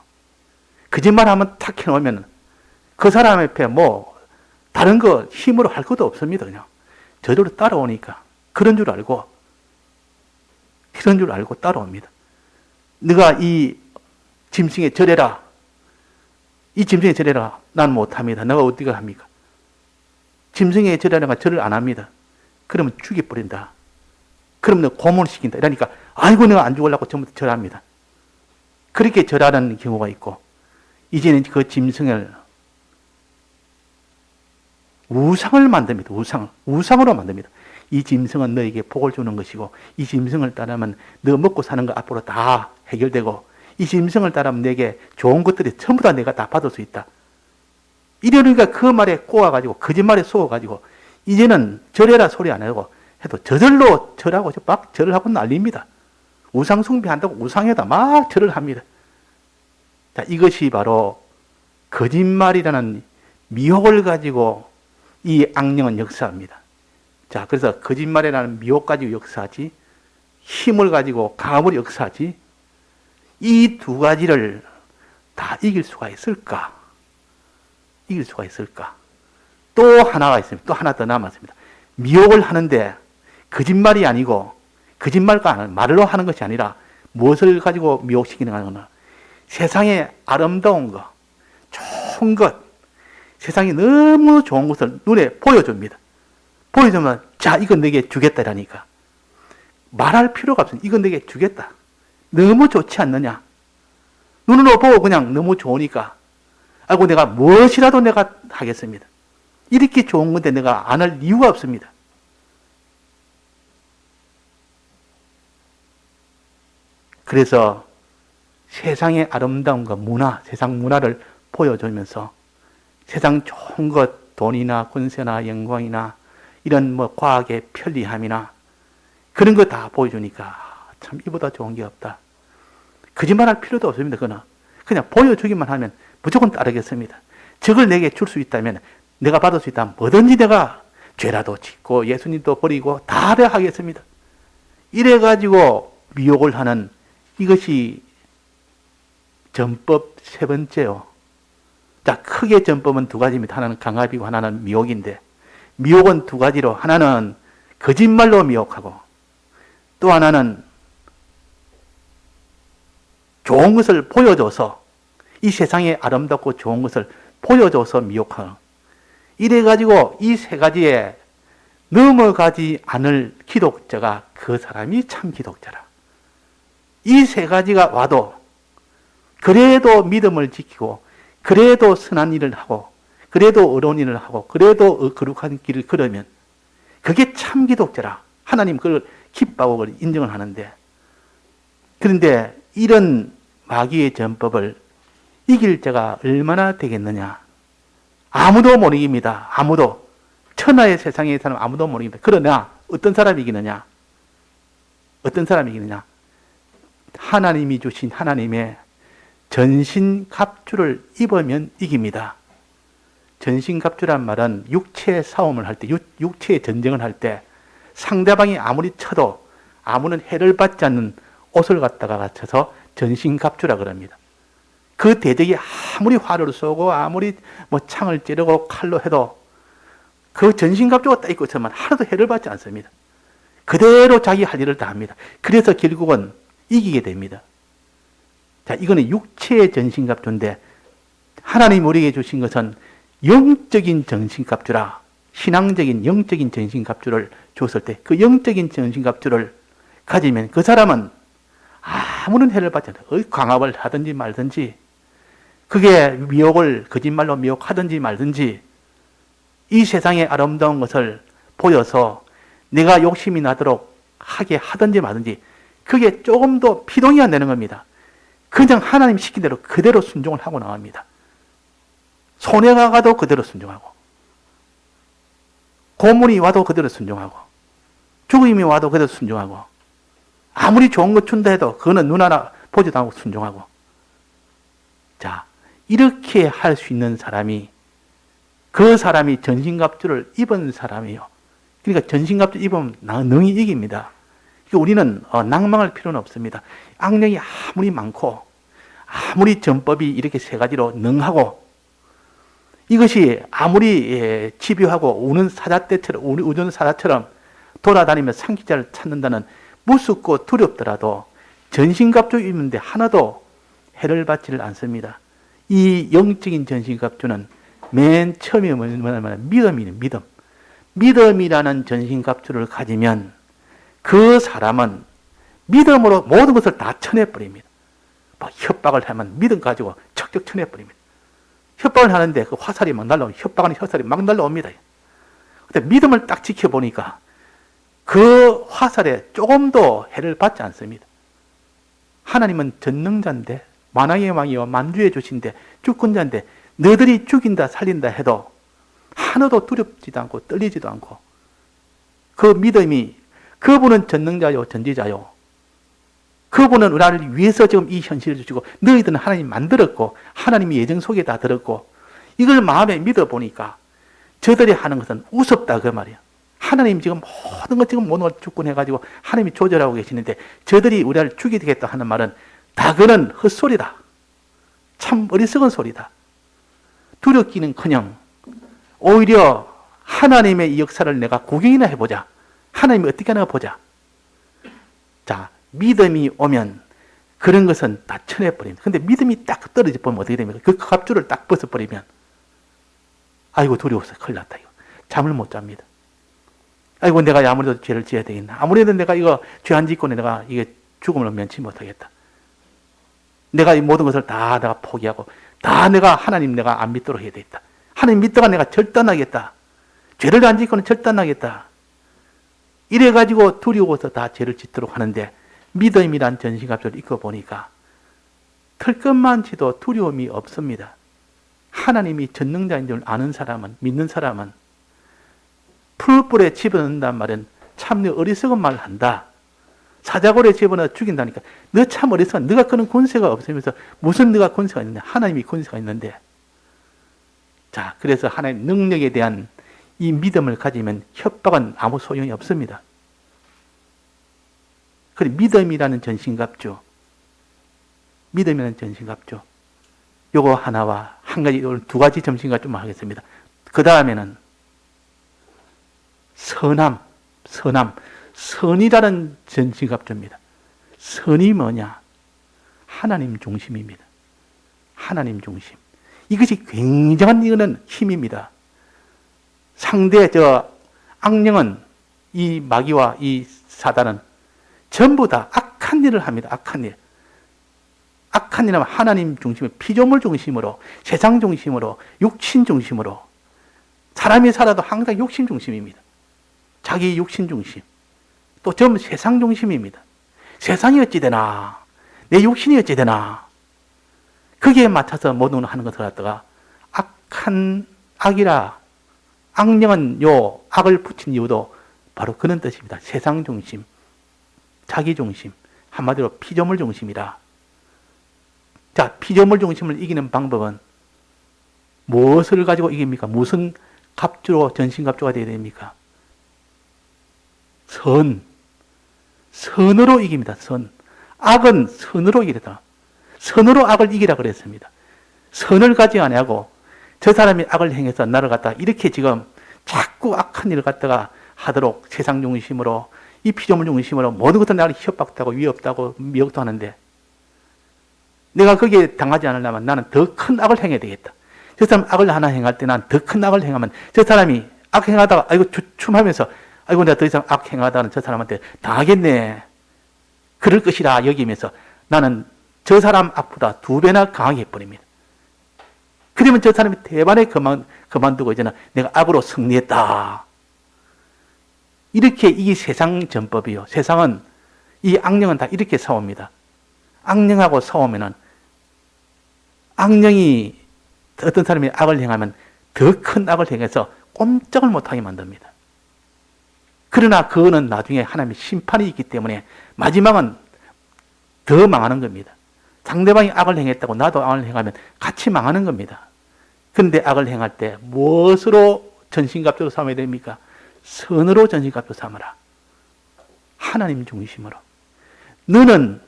거짓말하면 탁 해놓으면 그 사람 앞에 다른 거 힘으로 할 것도 없습니다. 그냥 저절로 따라오니까 그런 줄 알고 따라옵니다. 네가 이 짐승에 절해라. 이 짐승에 절해라. 난 못합니다. 내가 어떻게 합니까? 짐승에 절하려면 절을 안 합니다. 그러면 죽여버린다. 그러면 내가 고문시킨다. 이러니까 아이고 내가 안 죽으려고 전부 절합니다. 그렇게 절하는 경우가 있고 이제는 그 짐승을 우상을 만듭니다. 우상으로 만듭니다. 이 짐승은 너에게 복을 주는 것이고 이 짐승을 따르면 너 먹고 사는 거 앞으로 다 해결되고 이 짐승을 따르면 내게 좋은 것들이 전부 다 내가 다 받을 수 있다. 이러니까 그 말에 꼬아가지고 거짓말에 속아가지고 이제는 절해라 소리 안 하고 해도 저절로 절하고 막 절을 하고 난립니다. 우상 숭배한다고 우상에다 막 절을 합니다. 자, 이것이 바로 거짓말이라는 미혹을 가지고 이 악령은 역사합니다. 자, 그래서 거짓말이라는 미혹 가지고 역사하지, 힘을 가지고 강압으로 역사하지, 이 두 가지를 다 이길 수가 있을까? 또 하나가 있습니다. 또 하나 더 남았습니다. 미혹을 하는데 거짓말이 아니고 거짓말과 말로 하는 것이 아니라 무엇을 가지고 미혹시키는 거냐? 세상에 아름다운 것, 좋은 것, 세상에 너무 좋은 것을 눈에 보여줍니다. 보여주면 자 이건 내게 주겠다라니까. 말할 필요가 없습니다. 이건 내게 주겠다. 너무 좋지 않느냐. 눈으로 보고 그냥 너무 좋으니까 아이고 내가 무엇이라도 내가 하겠습니다. 이렇게 좋은 건데 내가 안 할 이유가 없습니다. 그래서 세상의 아름다움과 문화, 세상 문화를 보여주면서 세상 좋은 것, 돈이나 권세나 영광이나 이런 뭐 과학의 편리함이나 그런 거 다 보여주니까 참 이보다 좋은 게 없다. 거짓말할 필요도 없습니다. 그냥 보여주기만 하면 무조건 따르겠습니다. 저걸 내게 줄 수 있다면, 내가 받을 수 있다면 뭐든지 내가 죄라도 짓고 예수님도 버리고 다 하겠습니다. 이래가지고 미혹을 하는 이것이 전법 세 번째요. 자, 크게 전법은 두 가지입니다. 하나는 강압이고 하나는 미혹인데, 미혹은 두 가지로, 하나는 거짓말로 미혹하고 또 하나는 좋은 것을 보여줘서, 이 세상에 아름답고 좋은 것을 보여줘서 미혹하는, 이래가지고 이 세 가지에 넘어가지 않을 기독자가 그 사람이 참 기독자라. 이 세 가지가 와도 그래도 믿음을 지키고 그래도 선한 일을 하고 그래도 어려운 일을 하고 그래도 거룩한 길을 걸으면 그게 참 기독자라. 하나님 그걸 기뻐하고 그걸 인정을 하는데, 그런데 이런 마귀의 전법을 이길 자가 얼마나 되겠느냐. 아무도 못 이깁니다. 아무도. 천하의 세상에 사는 아무도 못 이깁니다. 그러나 어떤 사람이 이기느냐? 어떤 사람이 이기느냐? 하나님이 주신 하나님의 전신갑주를 입으면 이깁니다. 전신갑주란 말은 육체의 싸움을 할 때, 육체의 전쟁을 할 때 상대방이 아무리 쳐도 아무런 해를 받지 않는 옷을 갖다가 갖춰서 전신갑주라 그럽니다. 그 대적이 아무리 화를 쏘고 아무리 뭐 창을 찌르고 칼로 해도 그 전신갑주가 딱 입고 있으면 하나도 해를 받지 않습니다. 그대로 자기 할 일을 다 합니다. 그래서 결국은 이기게 됩니다. 자, 이거는 육체의 전신갑주인데, 하나님 우리에게 주신 것은 영적인 전신갑주라. 신앙적인 영적인 전신갑주를 줬을 때 그 영적인 전신갑주를 가지면 그 사람은 아무런 해를 받지 않아요. 강압을 하든지 말든지, 그게 미혹을 거짓말로 미혹하든지 말든지, 이 세상의 아름다운 것을 보여서 내가 욕심이 나도록 하게 하든지 말든지, 그게 조금도 피동이 안 되는 겁니다. 그냥 하나님 시킨 대로 그대로 순종을 하고 나갑니다. 손해가 가도 그대로 순종하고, 고문이 와도 그대로 순종하고, 죽음이 와도 그대로 순종하고, 아무리 좋은 거 준다 해도 그거는 눈 하나 보지도 않고 순종하고. 자, 이렇게 할 수 있는 사람이, 그 사람이 전신갑주를 입은 사람이에요. 그러니까 전신갑주 입으면 능히 이깁니다. 우리는 낭망할 필요는 없습니다. 악령이 아무리 많고 아무리 전법이 이렇게 세 가지로 능하고, 이것이 아무리 집요하고 우는 사자처럼 돌아다니며 상기자를 찾는다는 무섭고 두렵더라도 전신갑주 입는데 하나도 해를 받지를 않습니다. 이 영적인 전신갑주는 맨 처음에 뭐냐면 믿음이에요. 믿음. 믿음이라는 전신갑주를 가지면 그 사람은 믿음으로 모든 것을 다 쳐내버립니다. 막 협박을 하면 믿음 가지고 척척 쳐내버립니다. 협박을 하는데 그 화살이 막 날라옵니다. 협박하는 화살이 막 날라옵니다. 근데 믿음을 딱 지켜보니까 그 화살에 조금도 해를 받지 않습니다. 하나님은 전능자인데, 만왕의 왕이요 만주의 주신데, 주권자인데, 너희들이 죽인다 살린다 해도 하나도 두렵지도 않고 떨리지도 않고, 그 믿음이, 그분은 전능자요 전지자요, 그분은 나를 위해서 지금 이 현실을 주시고 너희들은 하나님 만들었고 하나님이 예정 속에 다 들었고, 이걸 마음에 믿어보니까 저들이 하는 것은 우습다 그 말이야. 하나님 지금 모든 걸 주권해가지고 하나님이 조절하고 계시는데 저들이 우리를 죽이겠다 하는 말은 다 그런 헛소리다. 참 어리석은 소리다. 두렵기는커녕 오히려 하나님의 이 역사를 내가 구경이나 해보자. 하나님이 어떻게 하나 보자. 자, 믿음이 오면 그런 것은 다 쳐내버립니다. 근데 믿음이 딱 떨어져 버리면 어떻게 됩니까? 그 갑주를 딱 벗어버리면 아이고 두려워서 큰일 났다. 이거. 잠을 못 잡니다. 아이고, 내가 아무래도 죄를 지어야 되겠나. 아무래도 내가 이거 죄 안 짓고 내가 이게 죽음을 면치 못하겠다. 내가 이 모든 것을 다 내가 포기하고, 다 내가 하나님 내가 안 믿도록 해야 되겠다. 하나님 믿다가 내가 절단하겠다. 죄를 안 짓고는 절단하겠다. 이래가지고 두려워서 다 죄를 짓도록 하는데, 믿음이란 전신갑주를 입고 보니까 털 것만치도 두려움이 없습니다. 하나님이 전능자인 줄 아는 사람은, 믿는 사람은 풀불에 집어넣는단 말은 참 어리석은 말을 한다. 사자골에 집어넣어 죽인다니까. 너 참 어리석어. 너가 그런 권세가 없으면서 무슨 너가 권세가 있는데, 하나님이 권세가 있는데. 자, 그래서 하나님 능력에 대한 이 믿음을 가지면 협박은 아무 소용이 없습니다. 그래, 믿음이라는 전신갑주. 믿음이라는 전신갑주. 요거 하나와 한 가지, 오늘 두 가지 전신갑주만 하겠습니다. 그 다음에는 선이라는 전신갑주입니다. 선이 뭐냐? 하나님 중심입니다. 하나님 중심. 이것이 굉장한 이거는 힘입니다. 상대 악령은, 이 마귀와 이 사단은 전부 다 악한 일을 합니다. 악한 일. 악한 일은 하나님 중심으로, 피조물 중심으로, 세상 중심으로, 육신 중심으로. 사람이 살아도 항상 육신 중심입니다. 자기 육신 중심. 또 전부 세상 중심입니다. 세상이 어찌 되나, 내 육신이 어찌 되나. 거기에 맞춰서 모든 하는 것을 갖다가 악이라, 악령은 요 악을 붙인 이유도 바로 그런 뜻입니다. 세상 중심, 자기 중심, 한마디로 피조물 중심이라. 자, 피조물 중심을 이기는 방법은 무엇을 가지고 이깁니까? 무슨 갑주로, 전신갑주가 되어야 됩니까? 선으로 이깁니다. 악은 선으로 이기다. 선으로 악을 이기라 그랬습니다. 선을 가지고 안 하고 저 사람이 악을 행해서 나를 갖다가 이렇게 지금 자꾸 악한 일을 갖다가 하도록 세상 중심으로, 이 피조물 중심으로 모든 것을 나를 협박하고 위협하고 미혹도 하는데, 내가 거기에 당하지 않으려면 나는 더 큰 악을 행해야 되겠다. 저 사람 악을 하나 행할 때 난 더 큰 악을 행하면 저 사람이 악 행하다가 아이고 주춤하면서 아이고 내가 더 이상 악 행하다는 저 사람한테 당하겠네. 그럴 것이라 여기면서 나는 저 사람 악보다 2배나 강하게 해버립니다. 그러면 저 사람이 대반에 그만두고 이제는 내가 악으로 승리했다. 이렇게 이 세상 전법이요. 세상은, 이 악령은 다 이렇게 싸웁니다. 악령하고 싸우면은, 악령이 어떤 사람이 악을 행하면 더 큰 악을 행해서 꼼짝을 못하게 만듭니다. 그러나 그거는 나중에 하나님의 심판이 있기 때문에 마지막은 더 망하는 겁니다. 상대방이 악을 행했다고 나도 악을 행하면 같이 망하는 겁니다. 그런데 악을 행할 때 무엇으로 전신갑주로 삼아야 됩니까? 선으로 전신갑주 삼아라. 하나님 중심으로. 너는,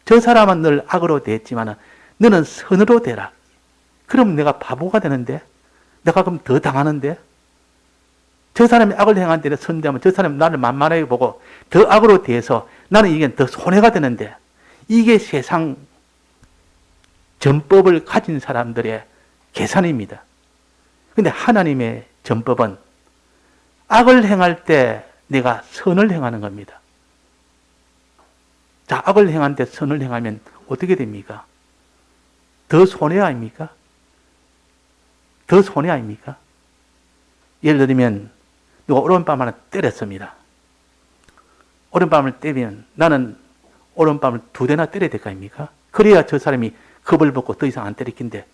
저 사람은 늘 악으로 대했지만 너는 선으로 대라. 그럼 내가 바보가 되는데? 내가 그럼 더 당하는데? 저 사람이 악을 행하는데 선대하면 저 사람이 나를 만만하게 보고 더 악으로 대해서 나는 이게 더 손해가 되는데, 이게 세상 전법을 가진 사람들의 계산입니다. 그런데 하나님의 전법은 악을 행할 때 내가 선을 행하는 겁니다. 자, 악을 행할 때 선을 행하면 어떻게 됩니까? 더 손해 아닙니까? 더 손해 아닙니까? 예를 들면 누가 오른밤 하나 때렸습니다. 오른밤을 때리면 나는 오른밤을 2대나 때려야 될 거 아닙니까? 그래야 저 사람이 겁을 먹고 더 이상 안 때리긴데,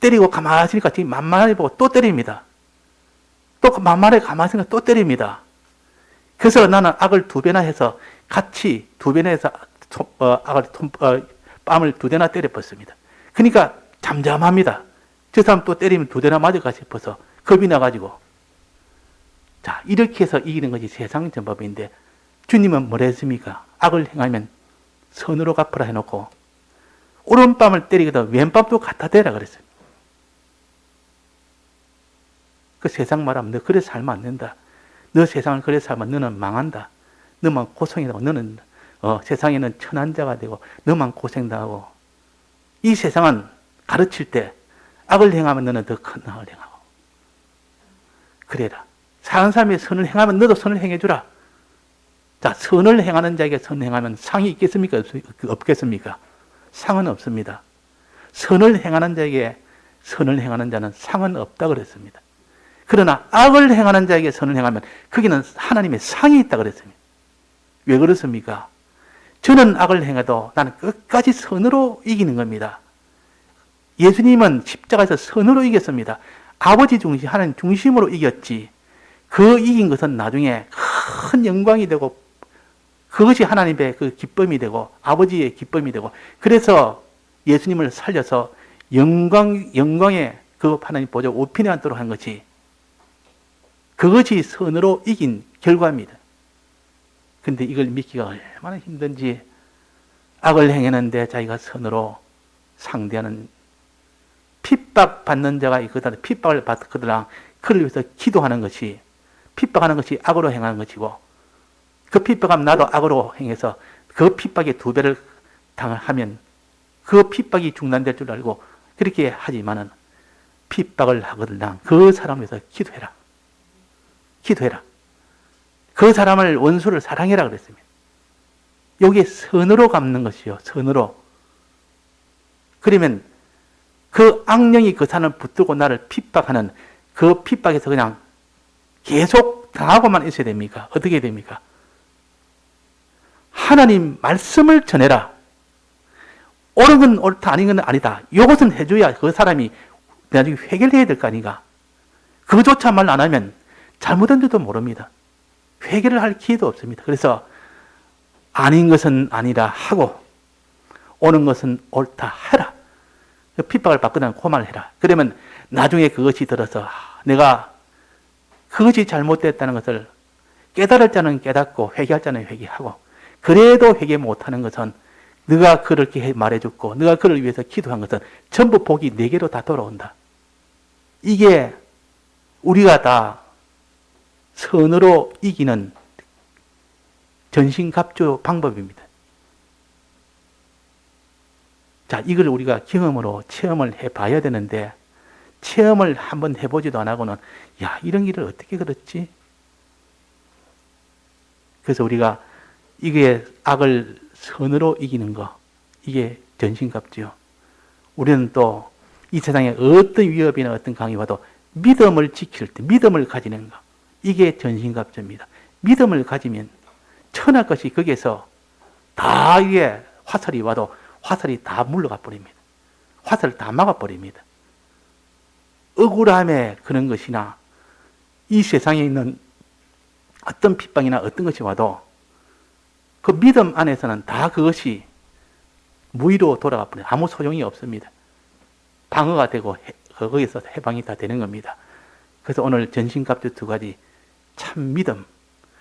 때리고 가만히 있으니까 지금 만만하게 보고 또 때립니다. 또 만만하게 가만히 있으니까 또 때립니다. 그래서 나는 악을 2배나 해서 같이 2배나 해서 뺨을 2대나 때려봤습니다. 그러니까 잠잠합니다. 저 사람 또 때리면 2대나 맞을까 싶어서 겁이 나가지고. 자, 이렇게 해서 이기는 것이 세상 전법인데, 주님은 뭐라 했습니까? 악을 행하면 선으로 갚으라 해놓고 오른밤을 때리거든 왼밤도 갖다 대라 그랬어요. 그 세상 말하면 너 그래 살면 안 된다. 너 세상을 그래 살면 너는 망한다. 너만 고생이라고. 너는 세상에는 천한 자가 되고 너만 고생당하고. 이 세상은 가르칠 때 악을 행하면 너는 더 큰 악을 행하고. 그래라. 사랑하는 사람이 선을 행하면 너도 선을 행해주라. 자, 선을 행하는 자에게 선을 행하면 상이 있겠습니까? 없겠습니까? 상은 없습니다. 선을 행하는 자에게 선을 행하는 자는 상은 없다 그랬습니다. 그러나 악을 행하는 자에게 선을 행하면 거기는 하나님의 상이 있다 그랬습니다. 왜 그렇습니까? 저는 악을 행해도 나는 끝까지 선으로 이기는 겁니다. 예수님은 십자가에서 선으로 이겼습니다. 아버지 중심, 하나님 중심으로 이겼지. 그 이긴 것은 나중에 큰 영광이 되고 그것이 하나님의 그 기쁨이 되고 아버지의 기쁨이 되고 그래서 예수님을 살려서 영광의 그 하나님 보좌 우편에 앉도록 한 것이 그것이 선으로 이긴 결과입니다. 근데 이걸 믿기가 얼마나 힘든지 악을 행했는데 자기가 선으로 상대하는 핍박받는 자가 있거든. 핍박을 받거든. 그를 위해서 기도하는 것이 핍박하는 것이 악으로 행하는 것이고 그 핍박하면 나도 악으로 행해서 그 핍박의 2배를 당하면 그 핍박이 중단될 줄 알고 그렇게 하지만은 핍박을 하거든. 그 사람을 위해서 기도해라. 기도해라. 그 사람을 원수를 사랑해라 그랬습니다. 여기에 선으로 갚는 것이요. 선으로. 그러면 그 악령이 그 사람을 붙들고 나를 핍박하는 그 핍박에서 그냥 계속 당하고만 있어야 됩니까? 어떻게 됩니까? 하나님 말씀을 전해라. 옳은 건 옳다, 아닌 건 아니다. 이것은 해줘야 그 사람이 나중에 회개를 해야 될 거 아닌가? 그것조차 말 안 하면 잘못한 줄도 모릅니다. 회개를 할 기회도 없습니다. 그래서 아닌 것은 아니라 하고 옳은 것은 옳다 해라. 핍박을 받거나 고만을 해라. 그러면 나중에 그것이 들어서 내가 그것이 잘못됐다는 것을 깨달을 자는 깨닫고 회개할 자는 회개하고 그래도 회개 못하는 것은 네가 그렇게 말해줬고 네가 그를 위해서 기도한 것은 전부 복이 내게로 다 돌아온다. 이게 우리가 다 선으로 이기는 전신갑주 방법입니다. 자, 이걸 우리가 경험으로 체험을 해봐야 되는데 체험을 한번 해보지도 안 하고는 야, 이런 길을 어떻게 걸었지? 그래서 우리가 이게 악을 선으로 이기는 거 이게 전신갑주요. 우리는 또 이 세상에 어떤 위협이나 어떤 강이 와도 믿음을 지킬 때 믿음을 가지는 거 이게 전신갑주입니다. 믿음을 가지면 천할 것이 거기에서 다 이게 화살이 와도 화살이 다 물러가 버립니다. 화살을 다 막아버립니다. 억울함에 그런 것이나 이 세상에 있는 어떤 핍박이나 어떤 것이 와도 그 믿음 안에서는 다 그것이 무의로 돌아가 버려요. 아무 소용이 없습니다. 방어가 되고 거기서 해방이 다 되는 겁니다. 그래서 오늘 전신갑주 2가지 참 믿음.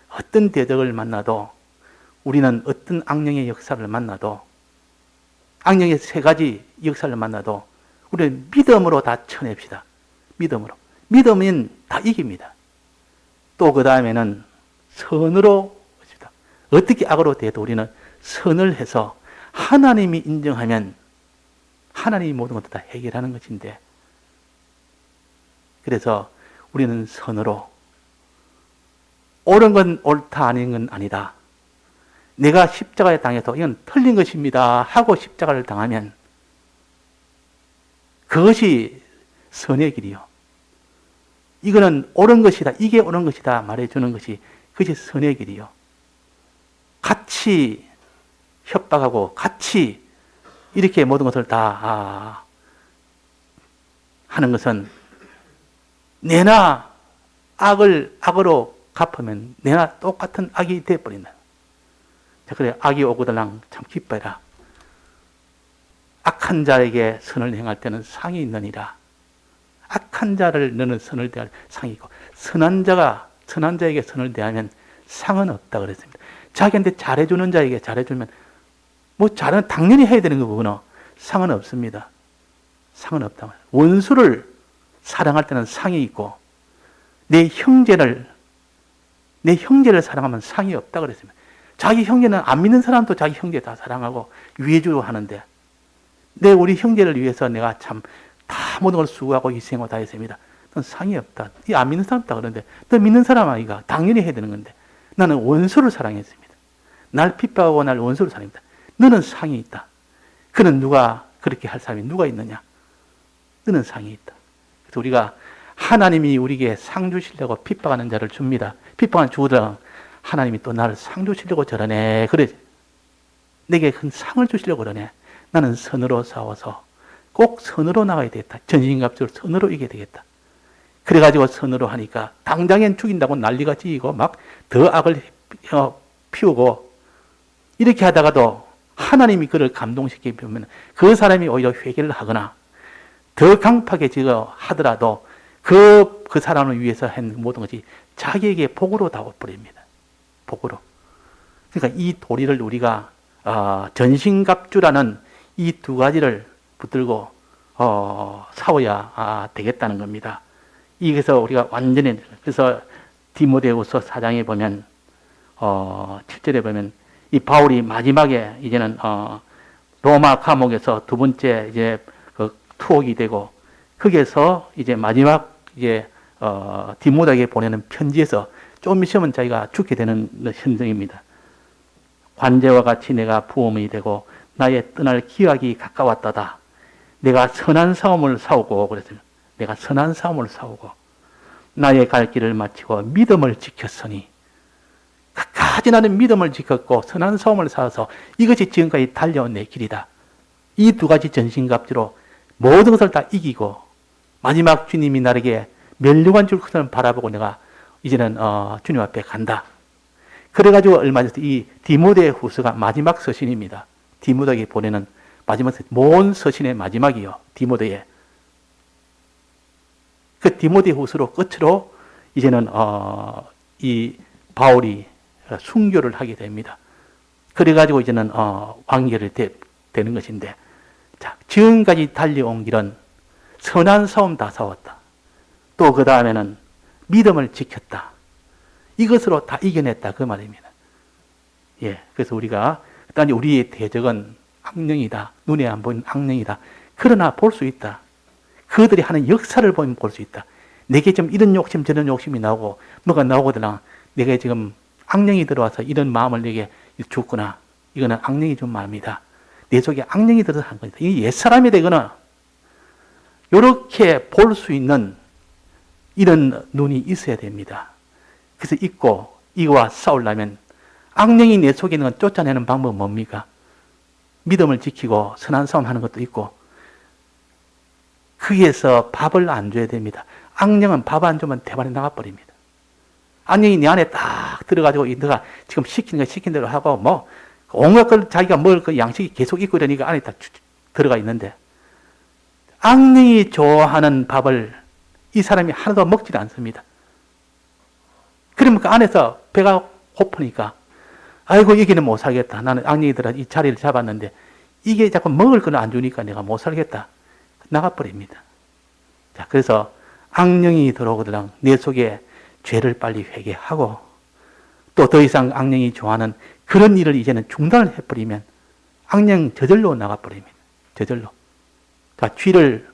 어떤 대적을 만나도 우리는 어떤 악령의 역사를 만나도 악령의 3가지 역사를 만나도 우리는 믿음으로 다 쳐냅시다. 믿음으로. 믿음은 다 이깁니다. 또 그 다음에는 선으로 어떻게 악으로 대도 우리는 선을 해서 하나님이 인정하면 하나님이 모든 것을 다 해결하는 것인데 그래서 우리는 선으로 옳은 건 옳다 아닌 건 아니다. 내가 십자가에 당해서 이건 틀린 것입니다 하고 십자가를 당하면 그것이 선의 길이요. 이거는 옳은 것이다. 이게 옳은 것이다 말해주는 것이 그것이 선의 길이요. 같이 협박하고 같이 이렇게 모든 것을 다 하는 것은 내나 악을 악으로 갚으면 내나 똑같은 악이 되어버린다. 자, 그래 악이 오거들랑 참 기뻐해라. 악한 자에게 선을 행할 때는 상이 있느니라. 악한 자를 너는 선을 대할 상이 있고 선한 자에게 선을 대하면 상은 없다 그랬습니다. 자기한테 잘해주는 자에게 잘해주면 잘은 당연히 해야 되는 거구나. 상은 없습니다. 상은 없다. 원수를 사랑할 때는 상이 있고 내 형제를 사랑하면 상이 없다 그랬습니다. 자기 형제는 안 믿는 사람도 자기 형제 다 사랑하고 위해주려 하는데 우리 형제를 위해서 내가 참 다 모든 걸 수고하고 희생하고 다 했습니다. 넌 상이 없다. 이 안 믿는 사람 있다 그러는데 너 믿는 사람 아이가 당연히 해야 되는 건데 나는 원수를 사랑했습니다. 날 핍박하고 날 원수를 사랑합니다. 너는 상이 있다. 그는 누가 그렇게 할 사람이 누가 있느냐? 너는 상이 있다. 그래서 우리가 하나님이 우리에게 상 주시려고 핍박하는 자를 줍니다. 핍박하는 주더라 하나님이 또 나를 상 주시려고 저러네. 그래. 내게 큰 상을 주시려고 그러네. 나는 선으로 싸워서 꼭 선으로 나가야 되겠다. 전신갑주로 선으로 이겨야 되겠다. 그래가지고 선으로 하니까 당장엔 죽인다고 난리가 지이고 막 더 악을 피우고 이렇게 하다가도 하나님이 그를 감동시키면 그 사람이 오히려 회개를 하거나 더 강팍에 하더라도 그 사람을 위해서 한 모든 것이 자기에게 복으로 다 와버립니다. 복으로. 그러니까 이 도리를 우리가 전신갑주라는 이 두 가지를 붙들고 싸워야 되겠다는 겁니다. 이게서 우리가 완전히 그래서 디모데후서 4장에 보면 7절에 보면 이 바울이 마지막에 이제는 로마 감옥에서 두 번째 이제 그 투옥이 되고 거기에서 이제 마지막 이제 디모데에게 보내는 편지에서 좀 있으면 자기가 죽게 되는 현장입니다. 관제와 같이 내가 부험이 되고 나의 떠날 기약이 가까웠다다. 내가 선한 싸움을 싸우고 그랬습니다. 내가 선한 싸움을 싸우고 나의 갈 길을 마치고 믿음을 지켰으니 끝까지 나는 믿음을 지켰고 선한 싸움을 싸워서 이것이 지금까지 달려온 내 길이다. 이 두 가지 전신갑주로 모든 것을 다 이기고 마지막 주님이 나에게 멸류관 줄 것을 바라보고 내가 이제는 주님 앞에 간다. 그래가지고 얼마 전에 이 디모데 후서가 마지막 서신입니다. 디모데에게 보내는 마지막 서신, 모은 서신의 마지막이요. 디모데에. 그 디모데 후서로 끝으로 이제는 이 바울이 순교를 하게 됩니다. 그래가지고 이제는 완결이 되는 것인데, 자, 지금까지 달려온 길은 선한 싸움 다 싸웠다. 또 그 다음에는 믿음을 지켰다. 이것으로 다 이겨냈다 그 말입니다. 예, 그래서 우리가 일단 우리의 대적은 악령이다. 눈에 안 보이는 악령이다. 그러나 볼 수 있다. 그들이 하는 역사를 보면 볼 수 있다. 내게 좀 이런 욕심 저런 욕심이 나오고 뭐가 나오거나 내게 지금 악령이 들어와서 이런 마음을 내게 줬구나. 이거는 악령이 준 마음이다. 내 속에 악령이 들어서 한 거다. 이게 옛사람이 되거나 이렇게 볼 수 있는 이런 눈이 있어야 됩니다. 그래서 있고 이거와 싸우려면 악령이 내 속에 있는 건 쫓아내는 방법은 뭡니까? 믿음을 지키고 선한 싸움 하는 것도 있고 거기에서 밥을 안 줘야 됩니다. 악령은 밥 안 주면 대발이 나가버립니다. 악령이 내 안에 딱 들어가지고 너가 지금 시키는 거 시킨 대로 하고 뭐 온갖 걸 자기가 먹을 그 양식이 계속 있고 이러니까 안에 딱 들어가 있는데 악령이 좋아하는 밥을 이 사람이 하나도 먹지 않습니다. 그러면 그 안에서 배가 고프니까 아이고 여기는 못 살겠다. 나는 악령이 들어 이 자리를 잡았는데 이게 자꾸 먹을 걸 안 주니까 내가 못 살겠다. 나가버립니다. 자, 그래서 악령이 들어오거든 내 속에 죄를 빨리 회개하고 또 더 이상 악령이 좋아하는 그런 일을 이제는 중단을 해버리면 악령 저절로 나가버립니다. 저절로. 그러니까 쥐를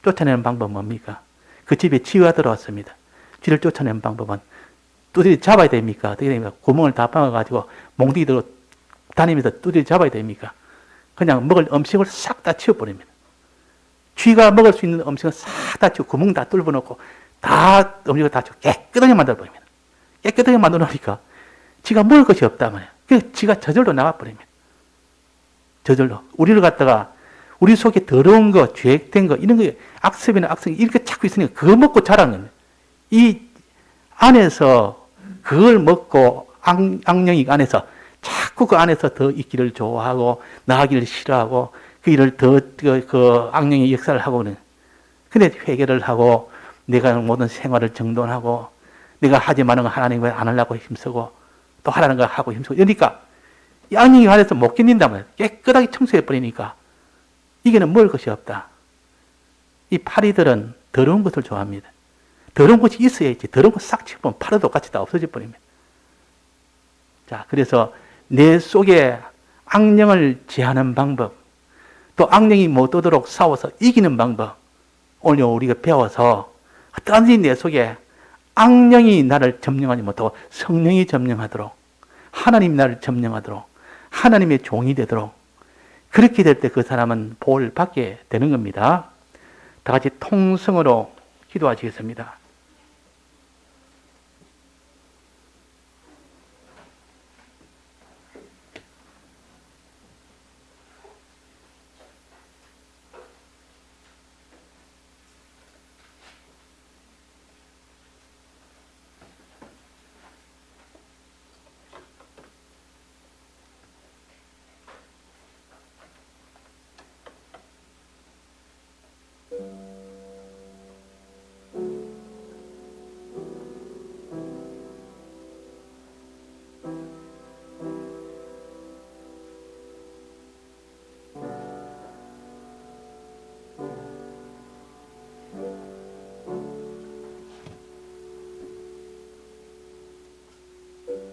쫓아내는 방법은 뭡니까? 그 집에 쥐가 들어왔습니다. 쥐를 쫓아내는 방법은 두드려 잡아야 됩니까? 어떻게 됩니까? 구멍을 다 박아가지고 몽둥이로 다니면서 두드려 잡아야 됩니까? 그냥 먹을 음식을 싹 다 치워버립니다. 쥐가 먹을 수 있는 음식을 싹 다 치워 구멍 다 뚫어놓고 다 음식을 다 치워 깨끗하게 만들어버립니다. 깨끗하게 만들어놓으니까 쥐가 먹을 것이 없단 말이에요. 그래서 쥐가 저절로 나가버립니다. 저절로. 우리를 갖다가 우리 속에 더러운 거, 죄악된 거, 이런 거, 악습이나 악성이 이렇게 찾고 있으니까 그거 먹고 자라는 거예요. 이 안에서 그걸 먹고 악령이 안에서 자꾸 그 안에서 더 있기를 좋아하고 나가기를 싫어하고 그 일을 더 그 악령의 역사를 하고는 근데 회개를 하고 내가 모든 생활을 정돈하고 내가 하지 말는 거 하나님 왜 안 하려고 힘쓰고 또 하라는 거 하고 힘쓰고 이러니까 이 악령이 안에서 못 견딘단 말이에요. 깨끗하게 청소해버리니까 이게는 먹을 것이 없다. 이 파리들은 더러운 것을 좋아합니다. 더러운 것이 있어야지. 더러운 것 싹 치우면 파리도 같이 다 없어져 버립니다. 자, 그래서 내 속에 악령을 제하는 방법, 또 악령이 못 오도록 싸워서 이기는 방법, 오늘 우리가 배워서 어떠한지 내 속에 악령이 나를 점령하지 못하고 성령이 점령하도록, 하나님이 나를 점령하도록, 하나님의 종이 되도록, 그렇게 될 때 그 사람은 복을 받게 되는 겁니다. 다 같이 통성으로 기도하시겠습니다.